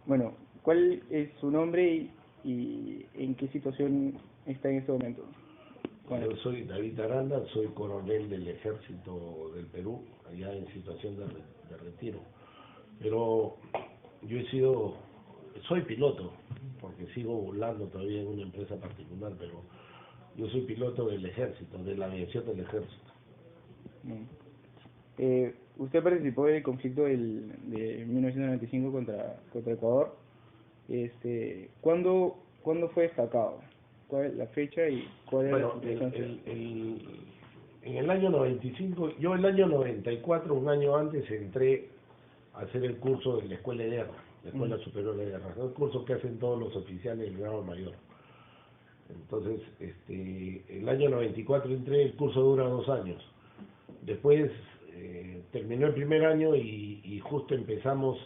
Bueno, ¿cuál es su nombre y en qué situación está en este momento? Bueno. Yo soy David Aranda, soy coronel del Ejército del Perú, allá en situación de retiro. Pero yo soy piloto, porque sigo volando todavía en una empresa particular, pero yo soy piloto del Ejército, de la aviación del Ejército. Usted participó en el conflicto de 1995 contra Ecuador. ¿Cuándo fue destacado? ¿Cuál es la fecha y cuál es la situación? En el año 95, yo el año 94, un año antes, entré a hacer el curso de la Escuela de Guerra, la Escuela Superior de Guerra, el curso que hacen todos los oficiales del grado mayor. Entonces, el año 94 entré, el curso dura 2 años. Después terminó el primer año y justo empezamos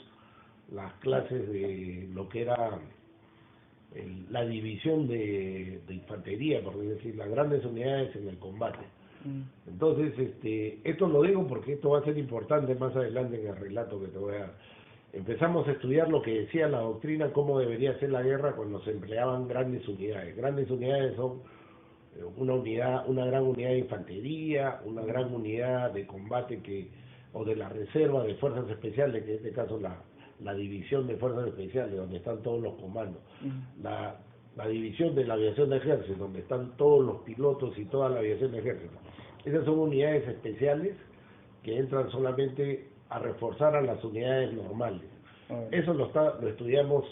las clases de lo que era la división de infantería, por decir, las grandes unidades en el combate. Entonces, esto lo digo porque esto va a ser importante más adelante en el relato que te voy a dar. Empezamos a estudiar lo que decía la doctrina, cómo debería ser la guerra cuando se empleaban grandes unidades. Grandes unidades son una gran unidad de infantería, una gran unidad de combate o de la reserva de fuerzas especiales, que en este caso la división de fuerzas especiales, donde están todos los comandos, la división de la aviación de ejército, donde están todos los pilotos y toda la aviación de ejército. Esas son unidades especiales que entran solamente a reforzar a las unidades normales. Eso lo estudiamos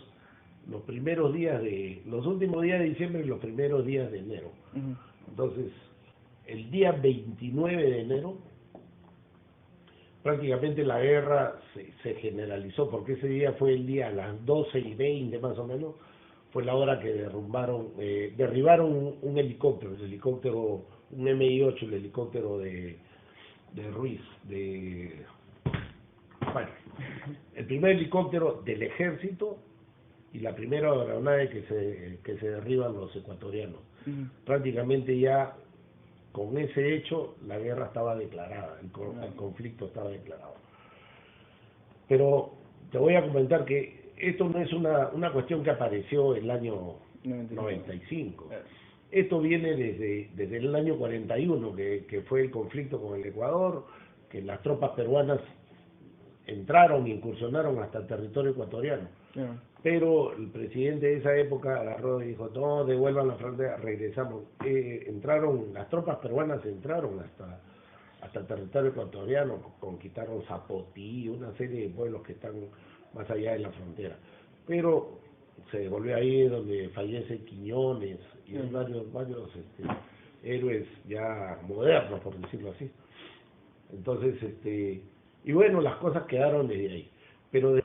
los últimos días de diciembre y los primeros días de enero. Entonces, el día 29 de enero, prácticamente la guerra se generalizó, porque ese día fue el día a las 12:20 más o menos, fue la hora que derribaron un helicóptero, un Mi-8, el helicóptero de Ruiz, bueno, el primer helicóptero del ejército y la primera aeronave que se derriban los ecuatorianos. Prácticamente ya con ese hecho la guerra estaba declarada, el conflicto estaba declarado. Pero te voy a comentar que esto no es una cuestión que apareció en el año 95. Esto viene desde el año 41, que fue el conflicto con el Ecuador, que las tropas peruanas entraron, incursionaron hasta el territorio ecuatoriano. Pero el presidente de esa época agarró y dijo, no, devuelvan la frontera, regresamos. Las tropas peruanas entraron hasta el territorio ecuatoriano, conquistaron Zapotí, una serie de pueblos que están más allá de la frontera. Pero se devolvió ahí donde fallece Quiñones y hay varios héroes ya modernos, por decirlo así. Entonces, y bueno, las cosas quedaron desde ahí. Pero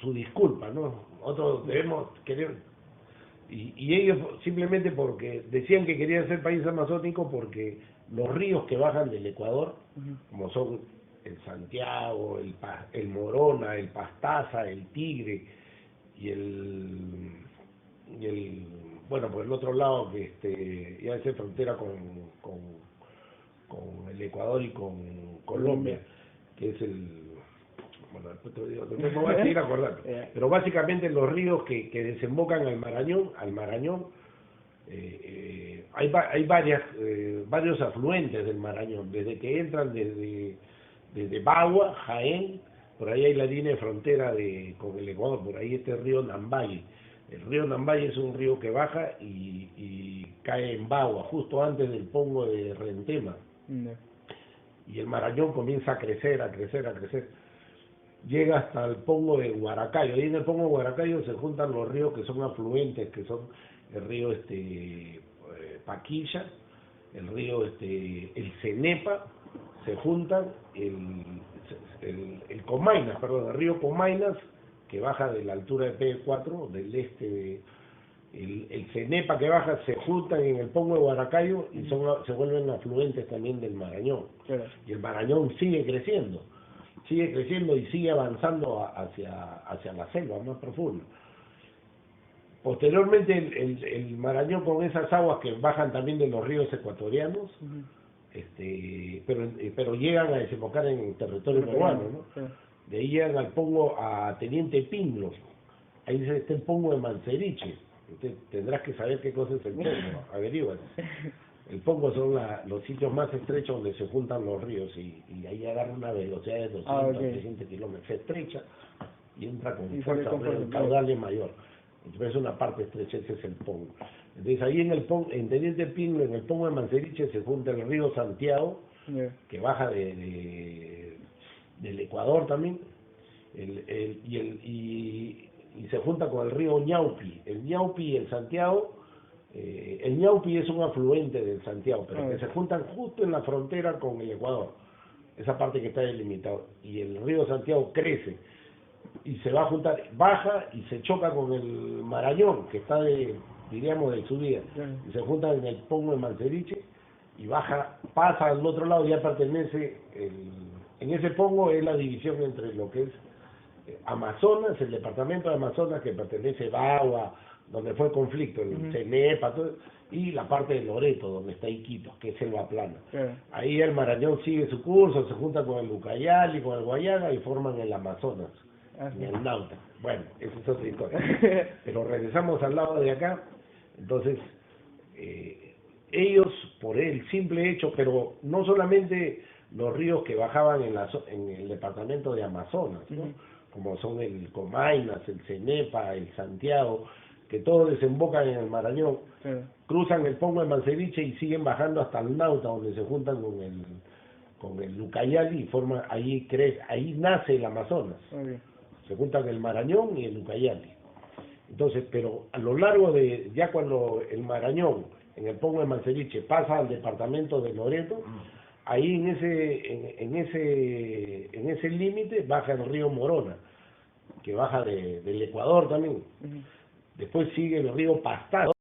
su disculpa, ¿no? Nosotros debemos querer, y ellos simplemente porque decían que querían ser país amazónico porque los ríos que bajan del Ecuador, como son el Santiago, el Morona, el Pastaza, el Tigre bueno, por el otro lado que ya es frontera con el Ecuador y con Colombia, que es bueno, después te digo, no me voy a seguir acordando, pero básicamente los ríos que desembocan al Marañón, hay varios afluentes del Marañón, desde que entran desde Bagua, Jaén, por ahí hay la línea de frontera con el Ecuador, por ahí este río Nambaye. El río Nambaye es un río que baja y cae en Bagua, justo antes del pongo de Rentema. Y el Marañón comienza a crecer, llega hasta el pongo de Huaracayo. Ahí en el pongo de Huaracayo se juntan los ríos que son afluentes, que son el río Paquilla, el río el Cenepa, se juntan el Comainas, perdón, el río Comainas, que baja de la altura de P4, del el Cenepa que baja, se juntan en el pongo de Huaracayo y se vuelven afluentes también del Marañón. Y el Marañón sigue creciendo y sigue avanzando hacia la selva más profunda. Posteriormente el Marañón, con esas aguas que bajan también de los ríos ecuatorianos, pero llegan a desembocar en el territorio peruano, ¿no? De ahí llegan al pongo a Teniente Pinglo, ahí está el pongo de Manseriche. Usted tendrás que saber qué cosa es el pongo, averíguate. El pongo son los sitios más estrechos donde se juntan los ríos y ahí agarra una velocidad de 200, 300 kilómetros, se estrecha y entra con fuerza, el caudal es mayor. Entonces es una parte estrecha, ese es el pongo. Entonces ahí en Teniente Pinglo, en el pongo de Manseriche, se junta el río Santiago, que baja del Ecuador también, y se junta con el río Ñaupi. El Ñaupi y el Santiago, el Ñaupi es un afluente del Santiago, pero que se juntan justo en la frontera con el Ecuador, esa parte que está delimitada, y el río Santiago crece y se va a juntar, baja y se choca con el Marañón, que está diríamos de subida, y se junta en el pongo de Manseriche y baja, pasa al otro lado, ya pertenece, en ese pongo es la división entre lo que es Amazonas, el departamento de Amazonas que pertenece a Bagua, donde fue el conflicto, el Cenepa, todo, y la parte de Loreto, donde está Iquitos, que es selva plana. Ahí el Marañón sigue su curso, se junta con el Ucayali, con el Guayaga y forman el Amazonas, en el Nauta. Bueno, esa es otra historia. Pero regresamos al lado de acá, entonces, ellos, por el simple hecho, pero no solamente los ríos que bajaban en el departamento de Amazonas, ¿no? Como son el Comainas, el Cenepa, el Santiago, que todos desembocan en el Marañón, cruzan el pongo de Manseriche y siguen bajando hasta el Nauta, donde se juntan con el Ucayali y forman, ahí nace el Amazonas. Se juntan el Marañón y el Ucayali. Entonces, pero a lo largo de, ya cuando el Marañón, en el pongo de Manseriche, pasa al departamento de Loreto, ahí en ese límite baja el río Morona, que baja del Ecuador también. Después sigue el río Pastaza.